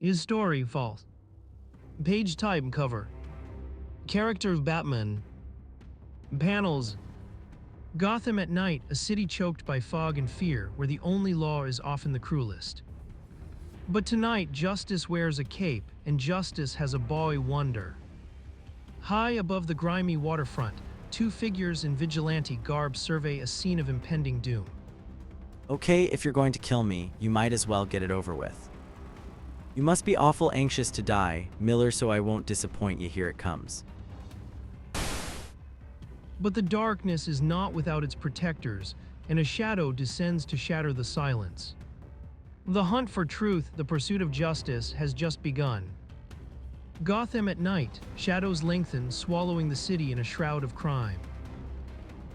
His story false. Page type and cover. Character of Batman. Panels. Gotham at night, a city choked by fog and fear, where the only law is often the cruelest. But tonight, justice wears a cape, and justice has a boy wonder. High above the grimy waterfront, two figures in vigilante garb survey a scene of impending doom. Okay, if you're going to kill me, you might as well get it over with. You must be awful anxious to die, Miller, so I won't disappoint you. Here it comes. But the darkness is not without its protectors, and a shadow descends to shatter the silence. The hunt for truth, the pursuit of justice, has just begun. Gotham at night, shadows lengthen, swallowing the city in a shroud of crime.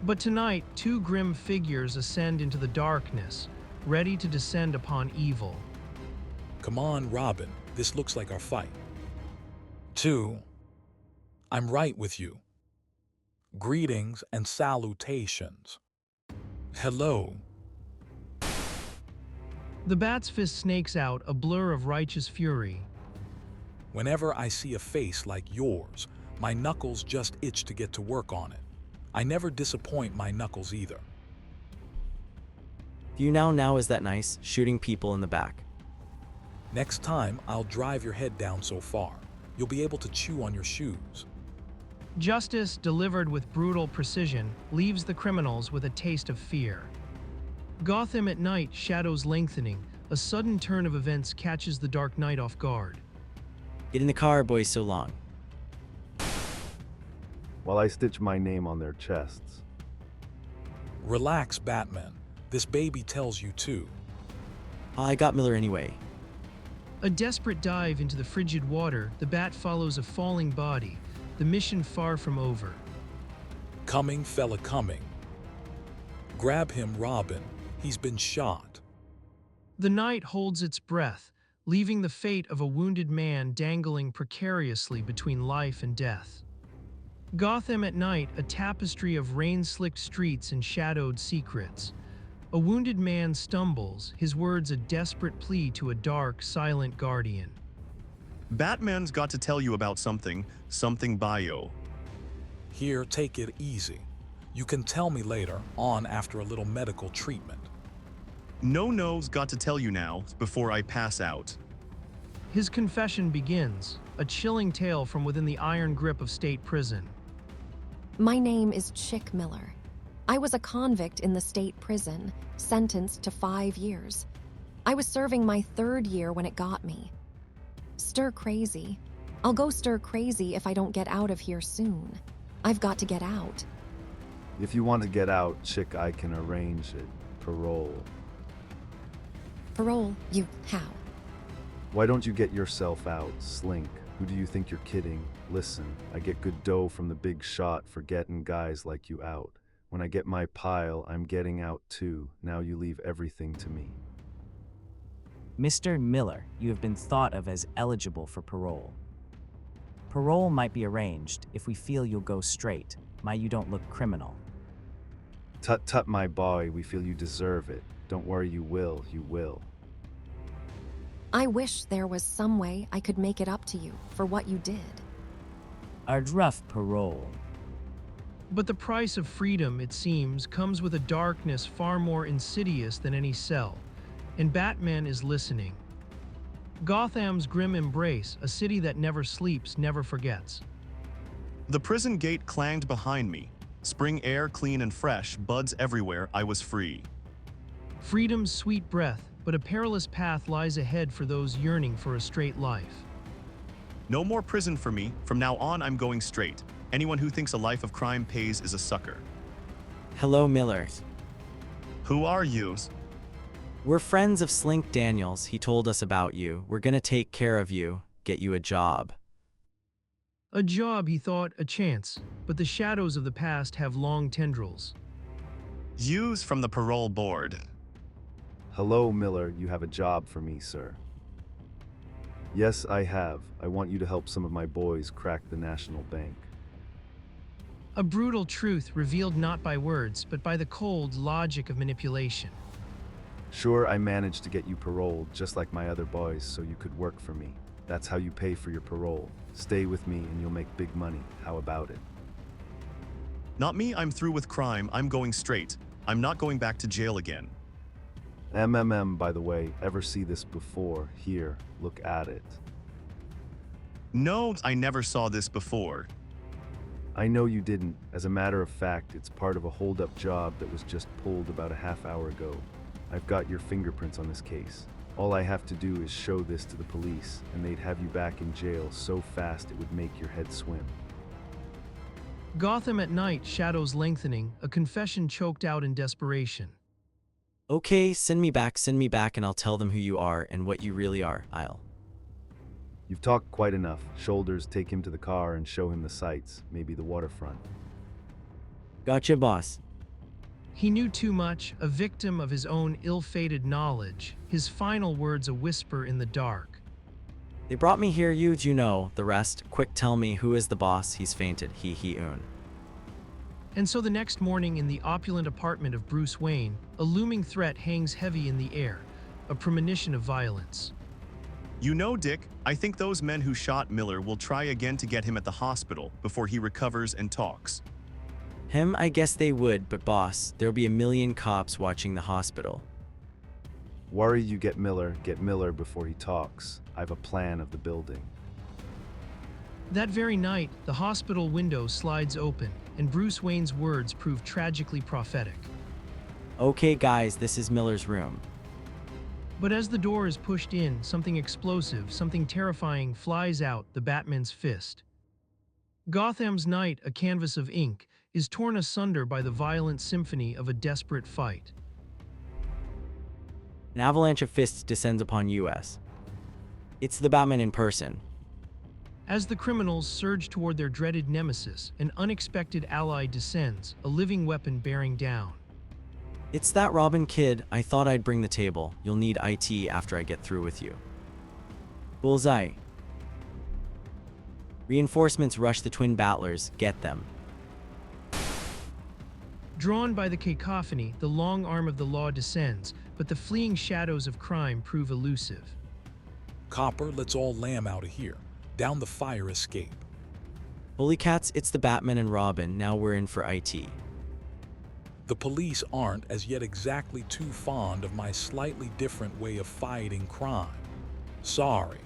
But tonight, two grim figures ascend into the darkness, ready to descend upon evil. Come on, Robin. This looks like our fight. 2. I'm right with you. Greetings and salutations. Hello. The bat's fist snakes out, a blur of righteous fury. Whenever I see a face like yours, my knuckles just itch to get to work on it. I never disappoint my knuckles either. You now is that nice, shooting people in the back. Next time, I'll drive your head down so far, you'll be able to chew on your shoes. Justice, delivered with brutal precision, leaves the criminals with a taste of fear. Gotham at night, shadows lengthening, a sudden turn of events catches the Dark Knight off guard. Get in the car, boys, so long. While I stitch my name on their chests. Relax, Batman. This baby tells you to. I got Miller anyway. A desperate dive into the frigid water, the bat follows a falling body, the mission far from over. Coming, fella, coming. Grab him, Robin. He's been shot. The night holds its breath, leaving the fate of a wounded man dangling precariously between life and death. Gotham at night, a tapestry of rain-slicked streets and shadowed secrets. A wounded man stumbles, his words a desperate plea to a dark, silent guardian. Batman's got to tell you about something bio. Here, take it easy. You can tell me later on after a little medical treatment. No's got to tell you now before I pass out. His confession begins, a chilling tale from within the iron grip of state prison. My name is Chick Miller. I was a convict in the state prison, sentenced to 5 years. I was serving my 3rd year when it got me. Stir crazy. I'll go stir crazy if I don't get out of here soon. I've got to get out. If you want to get out, Chick, I can arrange it. Parole. Parole? You how? Why don't you get yourself out, Slink? Who do you think you're kidding? Listen, I get good dough from the big shot for getting guys like you out. When I get my pile, I'm getting out too. Now you leave everything to me. Mr. Miller, you have been thought of as eligible for parole. Parole might be arranged if we feel you'll go straight, you don't look criminal. Tut, my boy, we feel you deserve it. Don't worry, you will. I wish there was some way I could make it up to you for what you did. A rough parole. But the price of freedom, it seems, comes with a darkness far more insidious than any cell, and Batman is listening. Gotham's grim embrace, a city that never sleeps, never forgets. The prison gate clanged behind me. Spring air clean and fresh, buds everywhere, I was free. Freedom's sweet breath, but a perilous path lies ahead for those yearning for a straight life. No more prison for me. From now on, I'm going straight. Anyone who thinks a life of crime pays is a sucker. Hello, Miller. Who are you? We're friends of Slink Daniels. He told us about you. We're gonna take care of you, get you a job. A job, he thought, a chance, but the shadows of the past have long tendrils. Yous from the parole board. Hello, Miller, you have a job for me, sir. Yes, I have. I want you to help some of my boys crack the National Bank. A brutal truth revealed not by words, but by the cold logic of manipulation. Sure, I managed to get you paroled just like my other boys so you could work for me. That's how you pay for your parole. Stay with me and you'll make big money. How about it? Not me, I'm through with crime. I'm going straight. I'm not going back to jail again. By the way, ever see this before? Here, look at it. No, I never saw this before. I know you didn't. As a matter of fact, it's part of a hold-up job that was just pulled about a half hour ago. I've got your fingerprints on this case. All I have to do is show this to the police, and they'd have you back in jail so fast it would make your head swim. Gotham at night, shadows lengthening, a confession choked out in desperation. Okay, send me back, and I'll tell them who you are and what you really are, You've talked quite enough. Shoulders, take him to the car and show him the sights, maybe the waterfront. Gotcha, boss. He knew too much, a victim of his own ill-fated knowledge, his final words a whisper in the dark. They brought me here, you know the rest. Quick, tell me, who is the boss? He's fainted, un. And so the next morning in the opulent apartment of Bruce Wayne, a looming threat hangs heavy in the air, a premonition of violence. You know, Dick, I think those men who shot Miller will try again to get him at the hospital before he recovers and talks. Him, I guess they would, but boss, there'll be a million cops watching the hospital. Worry you get Miller before he talks. I've a plan of the building. That very night, the hospital window slides open, and Bruce Wayne's words prove tragically prophetic. Okay guys, this is Miller's room. But as the door is pushed in, something explosive, something terrifying flies out, the Batman's fist. Gotham's night, a canvas of ink, is torn asunder by the violent symphony of a desperate fight. An avalanche of fists descends upon US. It's the Batman in person. As the criminals surge toward their dreaded nemesis, an unexpected ally descends, a living weapon bearing down. It's that Robin kid. I thought I'd bring the table. You'll need IT after I get through with you. Bullseye. Reinforcements rush the twin battlers. Get them. Drawn by the cacophony, the long arm of the law descends, but the fleeing shadows of crime prove elusive. Copper, let's all lamb out of here. Down the fire escape. Holy cats, it's the Batman and Robin. Now we're in for IT. The police aren't as yet exactly too fond of my slightly different way of fighting crime. Sorry,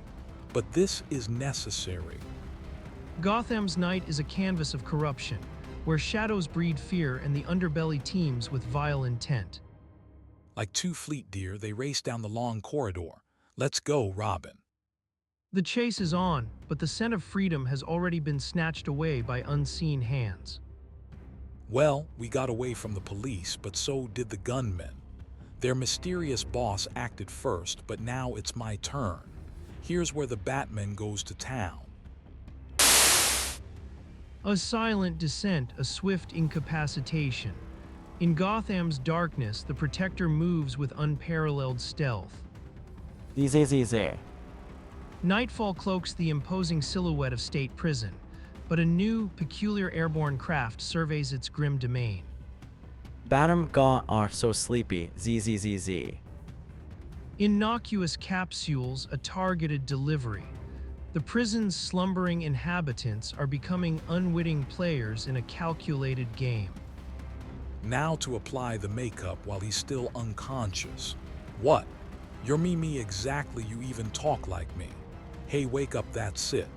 but this is necessary. Gotham's night is a canvas of corruption, where shadows breed fear and the underbelly teems with vile intent. Like two fleet deer, they race down the long corridor. Let's go, Robin. The chase is on, but the scent of freedom has already been snatched away by unseen hands. Well, we got away from the police, but so did the gunmen. Their mysterious boss acted first, but now it's my turn. Here's where the Batman goes to town. A silent descent, a swift incapacitation. In Gotham's darkness, the Protector moves with unparalleled stealth. Nightfall cloaks the imposing silhouette of State Prison, but a new, peculiar airborne craft surveys its grim domain. Batum ga are so sleepy, zzz. Innocuous capsules, a targeted delivery. The prison's slumbering inhabitants are becoming unwitting players in a calculated game. Now to apply the makeup while he's still unconscious. What? You're me exactly, you even talk like me. Hey, wake up, that's it.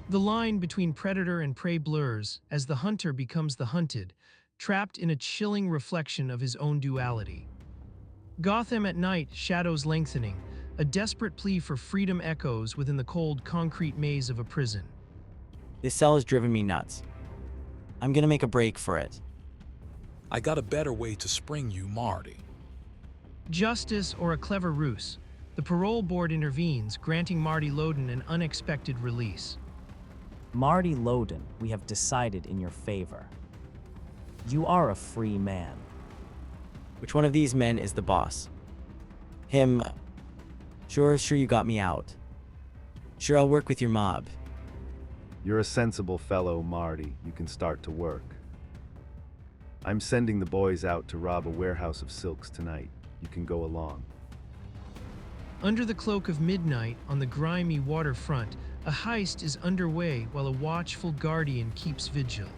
The line between predator and prey blurs as the hunter becomes the hunted, trapped in a chilling reflection of his own duality. Gotham at night, shadows lengthening, a desperate plea for freedom echoes within the cold concrete maze of a prison. This cell has driven me nuts. I'm gonna make a break for it. I got a better way to spring you, Marty. Justice or a clever ruse, the parole board intervenes, granting Marty Loden an unexpected release. Marty Loden, we have decided in your favor. You are a free man. Which one of these men is the boss? Him. Sure, you got me out. Sure, I'll work with your mob. You're a sensible fellow, Marty. You can start to work. I'm sending the boys out to rob a warehouse of silks tonight. You can go along. Under the cloak of midnight on the grimy waterfront, a heist is underway while a watchful guardian keeps vigil.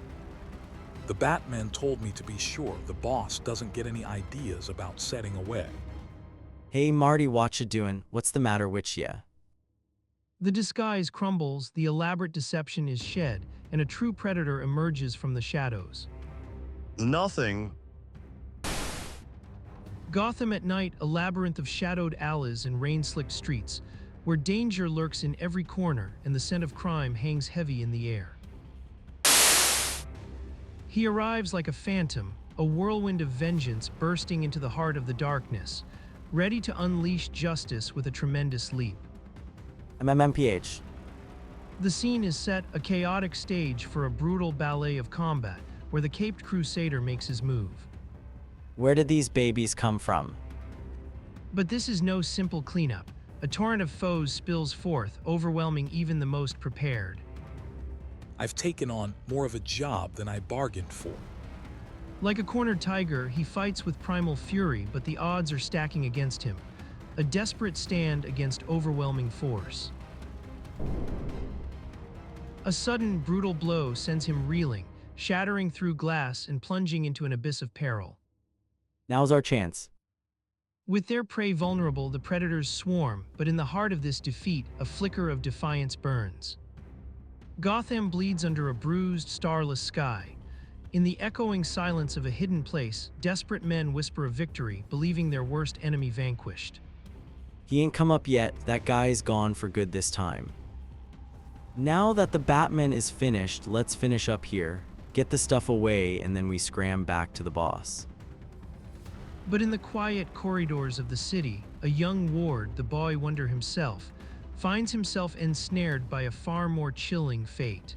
The Batman told me to be sure the boss doesn't get any ideas about setting away. Hey Marty, watcha doin'? What's the matter with ya? The disguise crumbles, the elaborate deception is shed, and a true predator emerges from the shadows. Nothing. Gotham at night, a labyrinth of shadowed alleys and rain-slicked streets, where danger lurks in every corner and the scent of crime hangs heavy in the air. He arrives like a phantom, a whirlwind of vengeance bursting into the heart of the darkness, ready to unleash justice with a tremendous leap. MMPH. The scene is set, a chaotic stage for a brutal ballet of combat, where the caped crusader makes his move. Where did these babies come from? But this is no simple cleanup. A torrent of foes spills forth, overwhelming even the most prepared. I've taken on more of a job than I bargained for. Like a cornered tiger, he fights with primal fury, but the odds are stacking against him. A desperate stand against overwhelming force. A sudden, brutal blow sends him reeling, shattering through glass and plunging into an abyss of peril. Now's our chance. With their prey vulnerable, the predators swarm, but in the heart of this defeat, a flicker of defiance burns. Gotham bleeds under a bruised, starless sky. In the echoing silence of a hidden place, desperate men whisper of victory, believing their worst enemy vanquished. He ain't come up yet, that guy's gone for good this time. Now that the Batman is finished, let's finish up here, get the stuff away, and then we scram back to the boss. But in the quiet corridors of the city, a young ward, the boy wonder himself, finds himself ensnared by a far more chilling fate.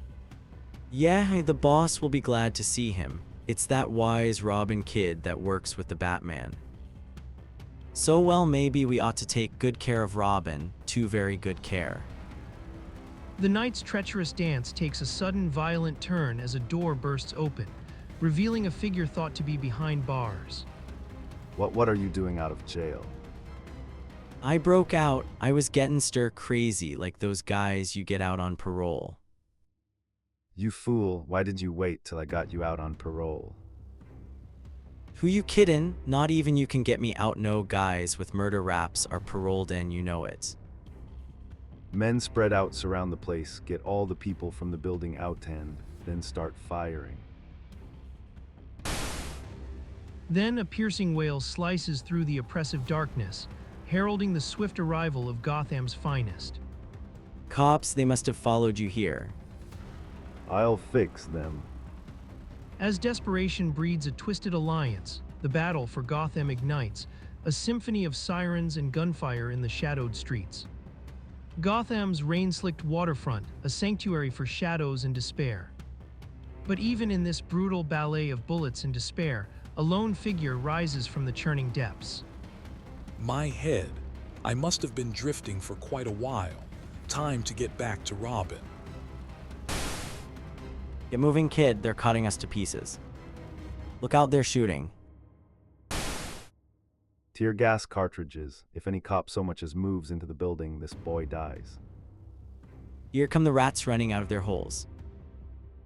Yeah, the boss will be glad to see him. It's that wise Robin kid that works with the Batman. So well, maybe we ought to take good care of Robin, too very good care. The night's treacherous dance takes a sudden violent turn as a door bursts open, revealing a figure thought to be behind bars. What are you doing out of jail? I broke out. I was getting stir crazy like those guys you get out on parole. You fool, why did you wait till I got you out on parole? Who you kiddin'? Not even you can get me out. No guys with murder raps are paroled and you know it. Men spread out surround the place, get all the people from the building out and then start firing. Then a piercing wail slices through the oppressive darkness, heralding the swift arrival of Gotham's finest. Cops, they must have followed you here. I'll fix them. As desperation breeds a twisted alliance, the battle for Gotham ignites, a symphony of sirens and gunfire in the shadowed streets. Gotham's rain-slicked waterfront, a sanctuary for shadows and despair. But even in this brutal ballet of bullets and despair, a lone figure rises from the churning depths. My head. I must have been drifting for quite a while. Time to get back to Robin. Get moving, kid, they're cutting us to pieces. Look out, they're shooting. Tear gas cartridges. If any cop so much as moves into the building, this boy dies. Here come the rats running out of their holes.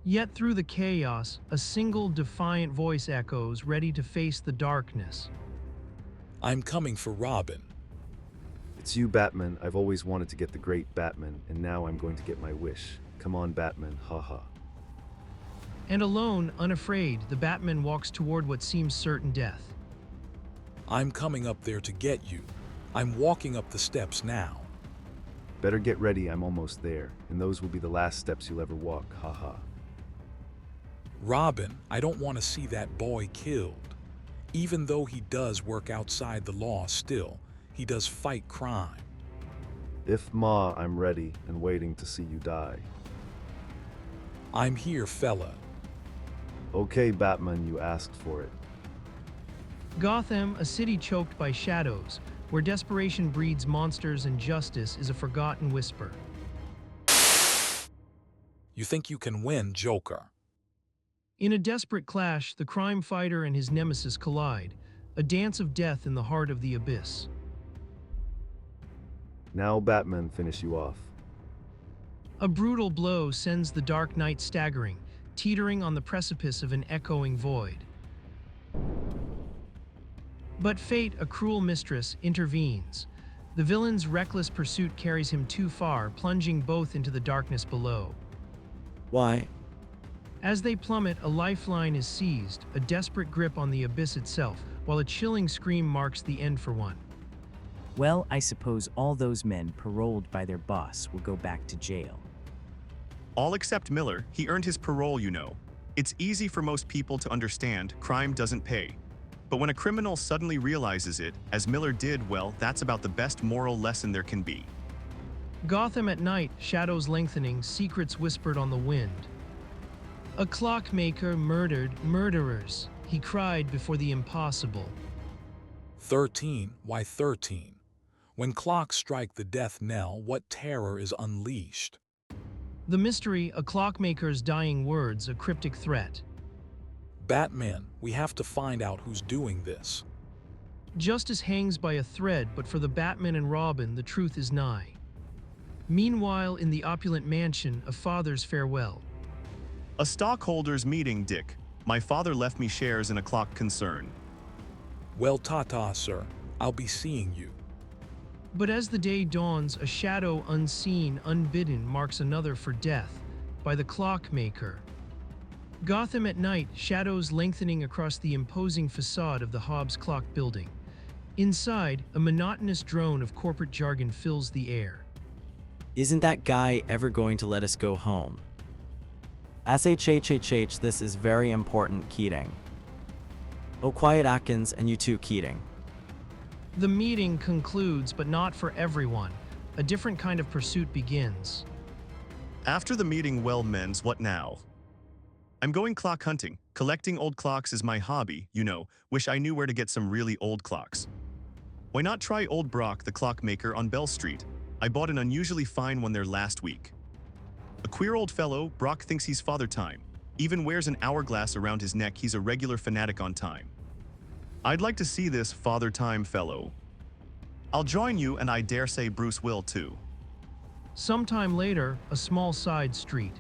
Yet through the chaos, a single defiant voice echoes, ready to face the darkness. I'm coming for Robin. It's you, Batman. I've always wanted to get the great Batman, and now I'm going to get my wish. Come on, Batman, haha. And alone, unafraid, the Batman walks toward what seems certain death. I'm coming up there to get you. I'm walking up the steps now. Better get ready, I'm almost there, and those will be the last steps you'll ever walk, haha. Robin, I don't want to see that boy killed. Even though he does work outside the law still, he does fight crime. If Ma, I'm ready and waiting to see you die. I'm here, fella. Okay, Batman, you asked for it. Gotham, a city choked by shadows, where desperation breeds monsters and justice is a forgotten whisper. You think you can win, Joker? In a desperate clash, the crime fighter and his nemesis collide, a dance of death in the heart of the abyss. Now Batman finish you off. A brutal blow sends the Dark Knight staggering, teetering on the precipice of an echoing void. But fate, a cruel mistress, intervenes. The villain's reckless pursuit carries him too far, plunging both into the darkness below. Why? As they plummet, a lifeline is seized, a desperate grip on the abyss itself, while a chilling scream marks the end for one. Well, I suppose all those men paroled by their boss will go back to jail. All except Miller. He earned his parole, you know. It's easy for most people to understand crime doesn't pay. But when a criminal suddenly realizes it, as Miller did, well, that's about the best moral lesson there can be. Gotham at night, shadows lengthening, secrets whispered on the wind. A clockmaker murdered murderers, he cried before the impossible. 13, why 13? When clocks strike the death knell, what terror is unleashed? The mystery, a clockmaker's dying words, a cryptic threat. Batman, we have to find out who's doing this. Justice hangs by a thread, but for the Batman and Robin, the truth is nigh. Meanwhile, in the opulent mansion, a father's farewell. A stockholders' meeting, Dick. My father left me shares in a clock concern. Well, ta-ta, sir. I'll be seeing you. But as the day dawns, a shadow unseen, unbidden, marks another for death, by the clockmaker. Gotham at night, shadows lengthening across the imposing facade of the Hobbs Clock building. Inside, a monotonous drone of corporate jargon fills the air. Isn't that guy ever going to let us go home? SHHHH, this is very important, Keating. Oh, quiet Atkins, and you too, Keating. The meeting concludes, but not for everyone. A different kind of pursuit begins. After the meeting, well, men's, what now? I'm going clock hunting. Collecting old clocks is my hobby, you know. Wish I knew where to get some really old clocks. Why not try old Brock, the clockmaker on Bell Street? I bought an unusually fine one there last week. A queer old fellow, Brock thinks he's Father Time. Even wears an hourglass around his neck. He's a regular fanatic on time. I'd like to see this Father Time fellow. I'll join you, and I dare say Bruce will too. Sometime later, a small side street.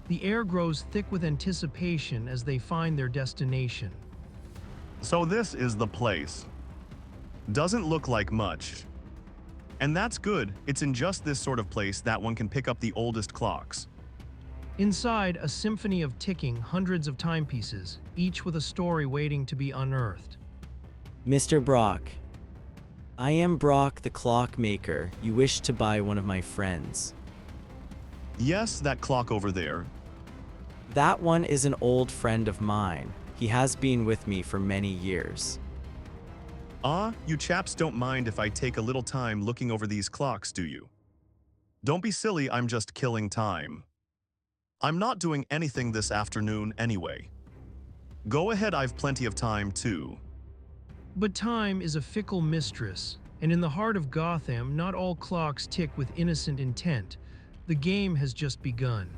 The air grows thick with anticipation as they find their destination. So this is the place. Doesn't look like much. And that's good. It's in just this sort of place that one can pick up the oldest clocks. Inside, a symphony of ticking, hundreds of timepieces, each with a story waiting to be unearthed. Mr. Brock. I am Brock the clockmaker. You wish to buy one of my friends. Yes, that clock over there. That one is an old friend of mine. He has been with me for many years. Ah, you chaps don't mind if I take a little time looking over these clocks, do you? Don't be silly, I'm just killing time. I'm not doing anything this afternoon anyway. Go ahead, I've plenty of time too. But time is a fickle mistress, and in the heart of Gotham, not all clocks tick with innocent intent. The game has just begun.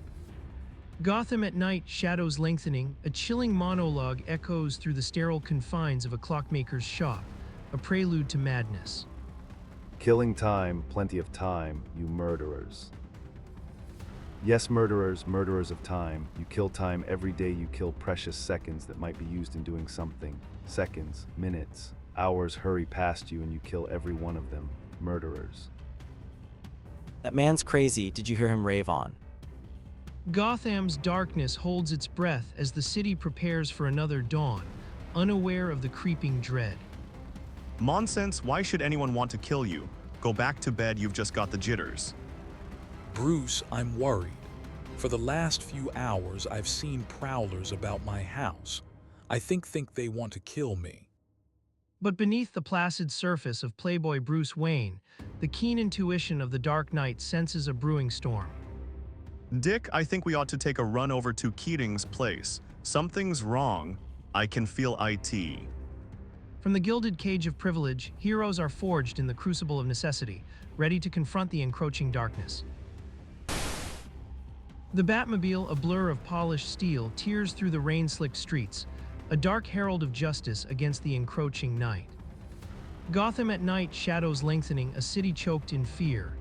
Gotham at night, shadows lengthening, a chilling monologue echoes through the sterile confines of a clockmaker's shop, a prelude to madness. Killing time, plenty of time, you murderers. Yes, murderers, murderers of time. You kill time every day. You kill precious seconds that might be used in doing something. Seconds, minutes, hours hurry past you and you kill every one of them. Murderers. That man's crazy. Did you hear him rave on? Gotham's darkness holds its breath as the city prepares for another dawn, unaware of the creeping dread. Nonsense, why should anyone want to kill you? Go back to bed, you've just got the jitters. Bruce, I'm worried. For the last few hours, I've seen prowlers about my house. I think they want to kill me. But beneath the placid surface of Playboy Bruce Wayne, the keen intuition of the Dark Knight senses a brewing storm. Dick, I think we ought to take a run over to Keating's place. Something's wrong. I can feel IT. From the gilded cage of privilege, heroes are forged in the crucible of necessity, ready to confront the encroaching darkness. The Batmobile, a blur of polished steel, tears through the rain-slicked streets, a dark herald of justice against the encroaching night. Gotham at night, shadows lengthening, a city choked in fear.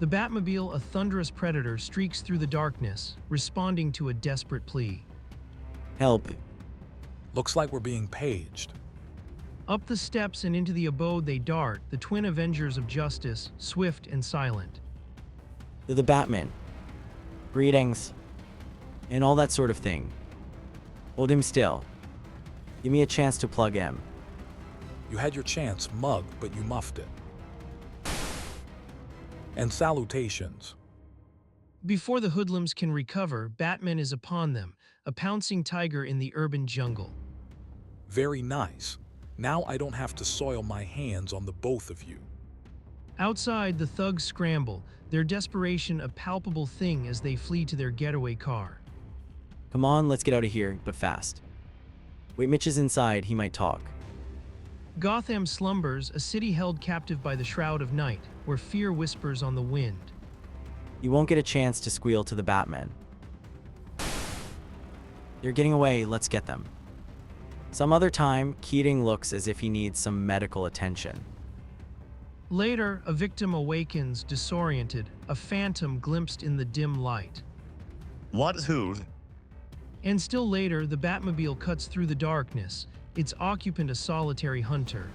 The Batmobile, a thunderous predator, streaks through the darkness, responding to a desperate plea. Help. Looks like we're being paged. Up the steps and into the abode they dart, the twin avengers of justice, swift and silent. They're the Batman. Greetings. And all that sort of thing. Hold him still. Give me a chance to plug him. You had your chance, mug, but you muffed it. And salutations. Before the hoodlums can recover, Batman is upon them, a pouncing tiger in the urban jungle. Very nice. Now I don't have to soil my hands on the both of you. Outside, the thugs scramble, their desperation a palpable thing as they flee to their getaway car. Come on, let's get out of here, but fast. Wait, Mitch is inside, he might talk. Gotham slumbers, a city held captive by the shroud of night, where fear whispers on the wind. You won't get a chance to squeal to the Batman. They're getting away, let's get them. Some other time, Keating looks as if he needs some medical attention. Later, a victim awakens, disoriented, a phantom glimpsed in the dim light. What who? And still later, the Batmobile cuts through the darkness, its occupant a solitary hunter.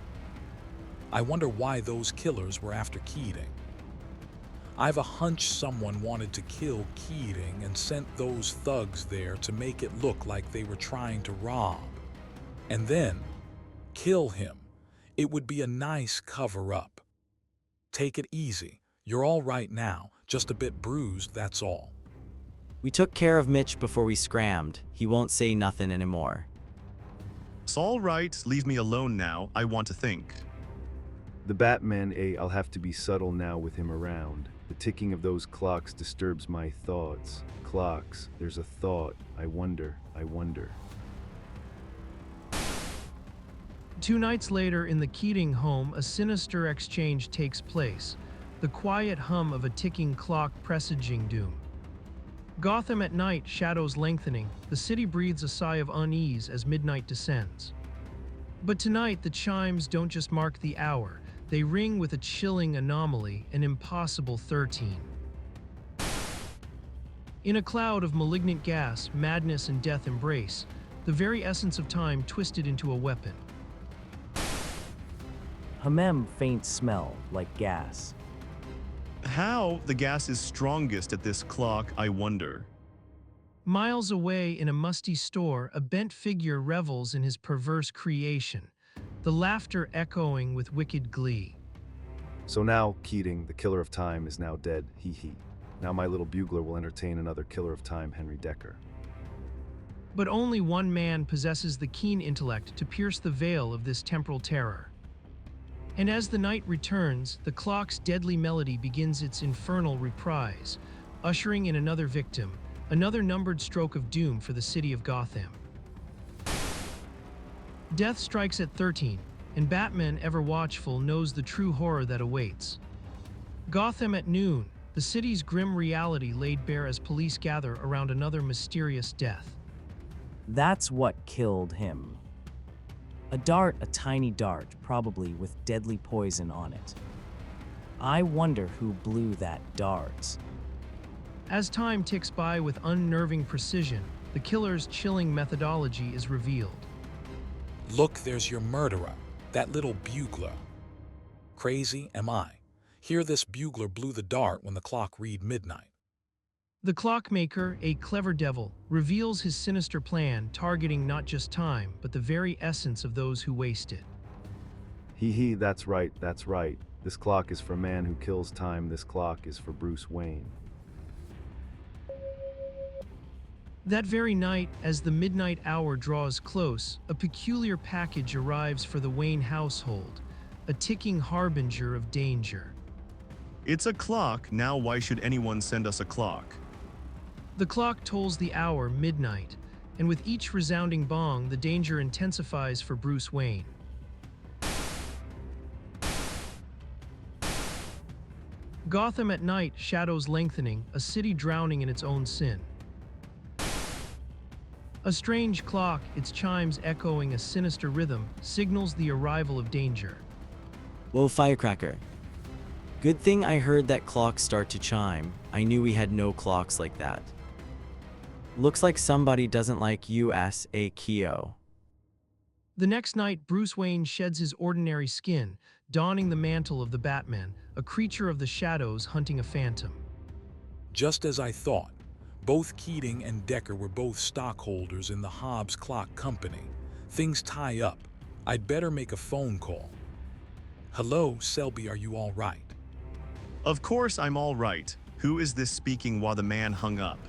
I wonder why those killers were after Keating. I've a hunch someone wanted to kill Keating and sent those thugs there to make it look like they were trying to rob. And then kill him. It would be a nice cover-up. Take it easy. You're all right now, just a bit bruised, that's all. We took care of Mitch before we scrammed. He won't say nothing anymore. It's all right, leave me alone now, I want to think. The Batman, I'll have to be subtle now with him around. The ticking of those clocks disturbs my thoughts. Clocks, there's a thought. I wonder. 2 nights later, in the Keating home, a sinister exchange takes place, the quiet hum of a ticking clock presaging doom. Gotham at night, shadows lengthening, the city breathes a sigh of unease as midnight descends. But tonight, the chimes don't just mark the hour, they ring with a chilling anomaly, an impossible 13. In a cloud of malignant gas, madness and death embrace, the very essence of time twisted into a weapon. Hamem faint smell like gas. How the gas is strongest at this clock, I wonder. Miles away in a musty store, a bent figure revels in his perverse creation, the laughter echoing with wicked glee. So now, Keating, the killer of time, is now dead, hee. Now my little bugler will entertain another killer of time, Henry Decker. But only one man possesses the keen intellect to pierce the veil of this temporal terror. And as the night returns, the clock's deadly melody begins its infernal reprise, ushering in another victim, another numbered stroke of doom for the city of Gotham. Death strikes at 13, and Batman, ever watchful, knows the true horror that awaits. Gotham at noon, the city's grim reality laid bare as police gather around another mysterious death. That's what killed him. A dart, a tiny dart, probably with deadly poison on it. I wonder who blew that dart. As time ticks by with unnerving precision, the killer's chilling methodology is revealed. Look, there's your murderer, that little bugler. Crazy am I. Here this bugler blew the dart when the clock read midnight. The clockmaker, a clever devil, reveals his sinister plan, targeting not just time, but the very essence of those who waste it. Hee, that's right. This clock is for a man who kills time, this clock is for Bruce Wayne. That very night, as the midnight hour draws close, a peculiar package arrives for the Wayne household, a ticking harbinger of danger. It's a clock, now why should anyone send us a clock? The clock tolls the hour, midnight, and with each resounding bong, the danger intensifies for Bruce Wayne. Gotham at night, shadows lengthening, a city drowning in its own sin. A strange clock, its chimes echoing a sinister rhythm, signals the arrival of danger. Whoa, firecracker. Good thing I heard that clock start to chime. I knew we had no clocks like that. Looks like somebody doesn't like USA Kyo. The next night, Bruce Wayne sheds his ordinary skin, donning the mantle of the Batman, a creature of the shadows hunting a phantom. Just as I thought, both Keating and Decker were both stockholders in the Hobbs Clock Company. Things tie up. I'd better make a phone call. Hello, Selby, are you all right? Of course I'm all right. Who is this speaking while the man hung up?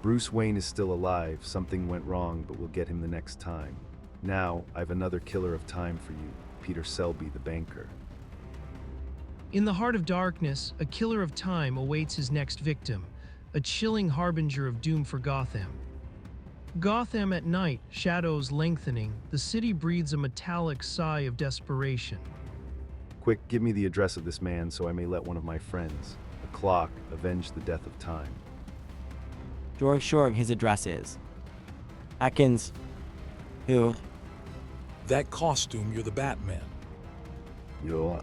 Bruce Wayne is still alive. Something went wrong, but we'll get him the next time. Now, I've another killer of time for you, Peter Selby, the banker. In the heart of darkness, a killer of time awaits his next victim, a chilling harbinger of doom for Gotham. Gotham at night, shadows lengthening, the city breathes a metallic sigh of desperation. Quick, give me the address of this man so I may let one of my friends, a clock, avenge the death of time. Sure, his address is. Atkins. Who? That costume, you're the Batman. Yo,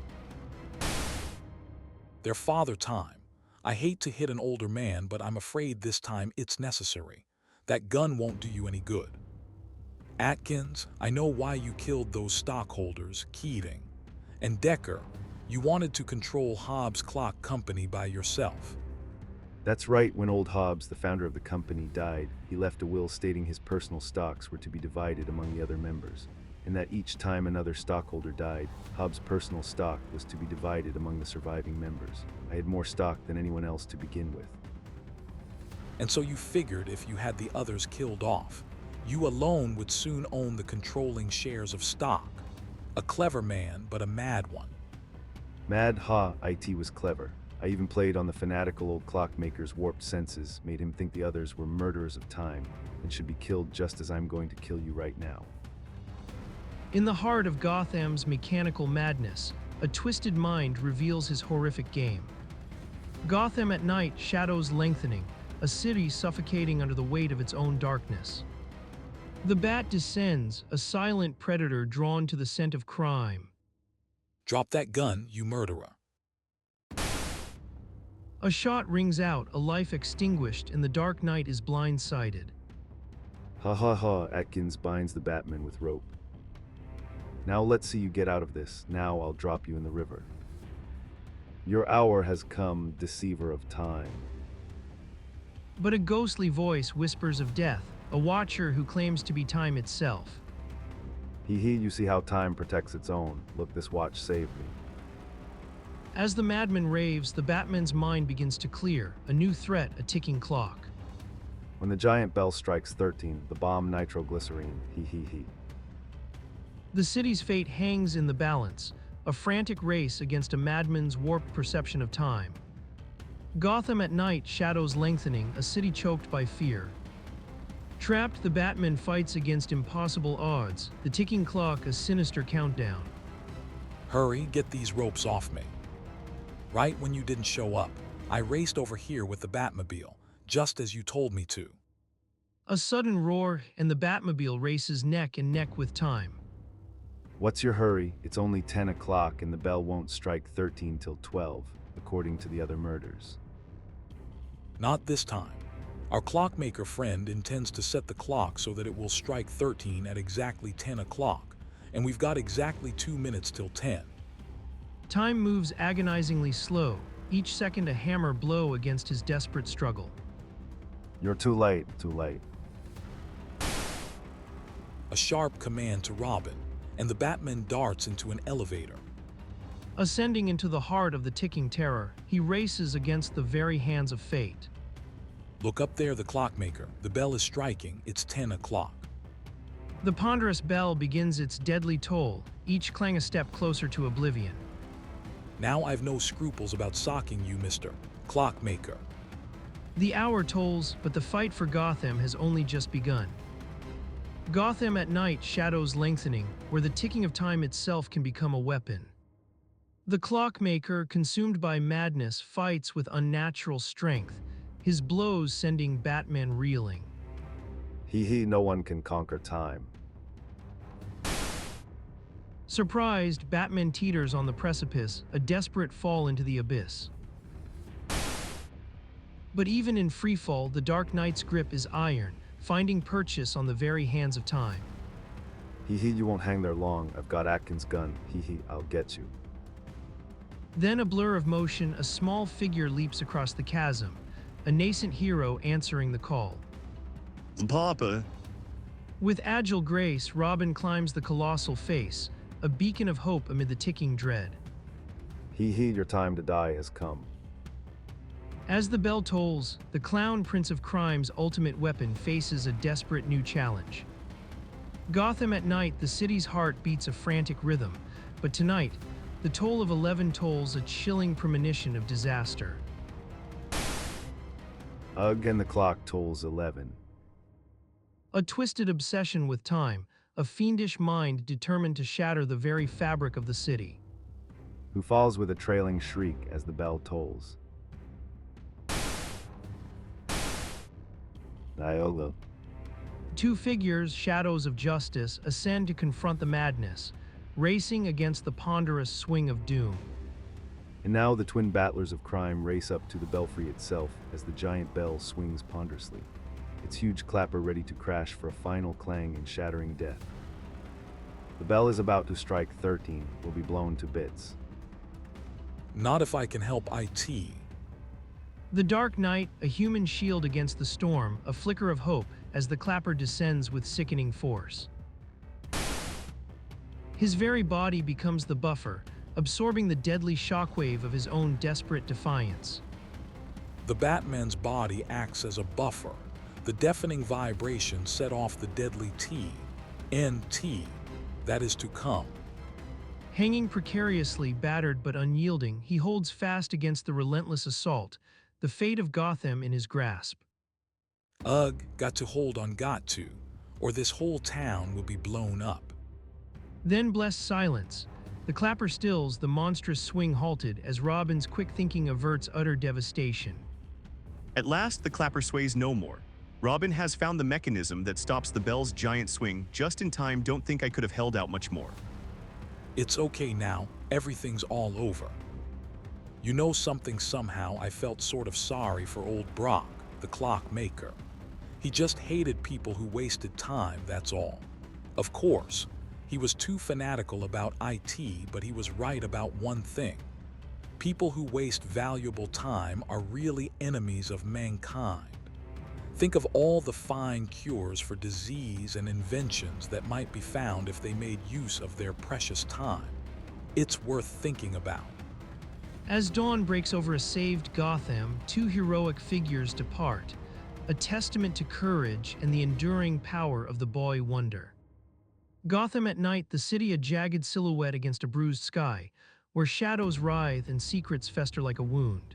Their father time. I hate to hit an older man, but I'm afraid this time it's necessary. That gun won't do you any good. Atkins, I know why you killed those stockholders, Keating. And Decker, you wanted to control Hobbs Clock Company by yourself. that's right. When old Hobbs, the founder of the company, died, he left a will stating his personal stocks were to be divided among the other members, and that each time another stockholder died, Hobbs' personal stock was to be divided among the surviving members. I had more stock than anyone else to begin with. And so you figured if you had the others killed off, you alone would soon own the controlling shares of stock. A clever man, but a mad one. Mad, ha, IT was clever. I even played on the fanatical old clockmaker's warped senses, made him think the others were murderers of time, and should be killed just as I'm going to kill you right now. In the heart of Gotham's mechanical madness, a twisted mind reveals his horrific game. Gotham at night, shadows lengthening, a city suffocating under the weight of its own darkness. The Bat descends, a silent predator drawn to the scent of crime. Drop that gun, you murderer. A shot rings out, a life extinguished, and the Dark Knight is blindsided. Ha ha ha, Atkins binds the Batman with rope. Now let's see you get out of this. Now I'll drop you in the river. Your hour has come, deceiver of time. But a ghostly voice whispers of death, a watcher who claims to be time itself. Hee hee, you see how time protects its own. Look, this watch saved me. As the madman raves, the Batman's mind begins to clear, a new threat, a ticking clock. When the giant bell strikes 13, the bomb nitroglycerine, hee hee hee. The city's fate hangs in the balance, a frantic race against a madman's warped perception of time. Gotham at night, shadows lengthening, a city choked by fear. Trapped, the Batman fights against impossible odds, the ticking clock a sinister countdown. Hurry, get these ropes off me. Right when you didn't show up, I raced over here with the Batmobile, just as you told me to. A sudden roar, and the Batmobile races neck and neck with time. What's your hurry? It's only 10 o'clock and the bell won't strike 13 till 12, according to the other murders. Not this time. Our clockmaker friend intends to set the clock so that it will strike 13 at exactly 10 o'clock, and we've got exactly 2 minutes till 10. Time moves agonizingly slow, each second a hammer blow against his desperate struggle. You're too late, too late. A sharp command to Robin, and the Batman darts into an elevator. Ascending into the heart of the ticking terror, he races against the very hands of fate. Look up there, the clockmaker. The bell is striking. It's 10 o'clock. The ponderous bell begins its deadly toll, each clang a step closer to oblivion. Now I've no scruples about socking you, Mr. Clockmaker. The hour tolls, but the fight for Gotham has only just begun. Gotham at night, shadows lengthening, where the ticking of time itself can become a weapon. The clockmaker, consumed by madness, fights with unnatural strength, his blows sending Batman reeling. Hee hee, no one can conquer time. Surprised, Batman teeters on the precipice, a desperate fall into the abyss. But even in freefall, the Dark Knight's grip is iron, finding purchase on the very hands of time. Hee hee, you won't hang there long. I've got Atkins' gun. Hee hee, I'll get you. Then a blur of motion, a small figure leaps across the chasm, a nascent hero answering the call. Papa. With agile grace, Robin climbs the colossal face, a beacon of hope amid the ticking dread. Hee hee, your time to die has come. As the bell tolls, the clown Prince of Crime's ultimate weapon faces a desperate new challenge. Gotham at night, the city's heart beats a frantic rhythm, but tonight, the toll of 11 tolls a chilling premonition of disaster. Ugh, and the clock tolls 11. A twisted obsession with time, a fiendish mind determined to shatter the very fabric of the city. Who falls with a trailing shriek as the bell tolls. Iola. Two figures, shadows of justice, ascend to confront the madness, racing against the ponderous swing of doom. And now the twin battlers of crime race up to the belfry itself as the giant bell swings ponderously, its huge clapper ready to crash for a final clang and shattering death. The bell is about to strike 13, will be blown to bits. Not if I can help IT. The Dark Knight, a human shield against the storm, a flicker of hope as the clapper descends with sickening force. His very body becomes the buffer, absorbing the deadly shockwave of his own desperate defiance. The Batman's body acts as a buffer. The deafening vibration set off the deadly TNT that is to come. Hanging precariously, battered but unyielding, he holds fast against the relentless assault, the fate of Gotham in his grasp. Ugh, got to hold on or this whole town will be blown up. Then blessed silence. The clapper stills, the monstrous swing halted as Robin's quick thinking averts utter devastation. At last, the clapper sways no more. Robin has found the mechanism that stops the bell's giant swing just in time. Don't think I could have held out much more. It's okay now, everything's all over. You know something, somehow I felt sort of sorry for old Brock, the clockmaker. He just hated people who wasted time, that's all. Of course, he was too fanatical about IT, but he was right about one thing. People who waste valuable time are really enemies of mankind. Think of all the fine cures for disease and inventions that might be found if they made use of their precious time. It's worth thinking about. As dawn breaks over a saved Gotham, two heroic figures depart, a testament to courage and the enduring power of the boy wonder. Gotham at night, the city a jagged silhouette against a bruised sky, where shadows writhe and secrets fester like a wound.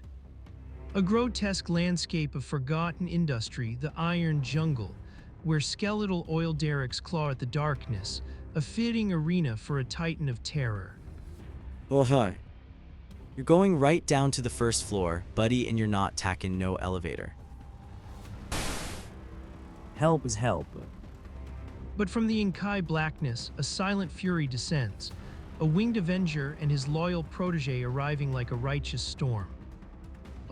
A grotesque landscape of forgotten industry, the iron jungle, where skeletal oil derricks claw at the darkness, a fitting arena for a titan of terror. Oh, hi. You're going right down to the first floor, buddy, and you're not tacking no elevator. Help is help. But from the Inkai blackness, a silent fury descends, a winged avenger and his loyal protege arriving like a righteous storm.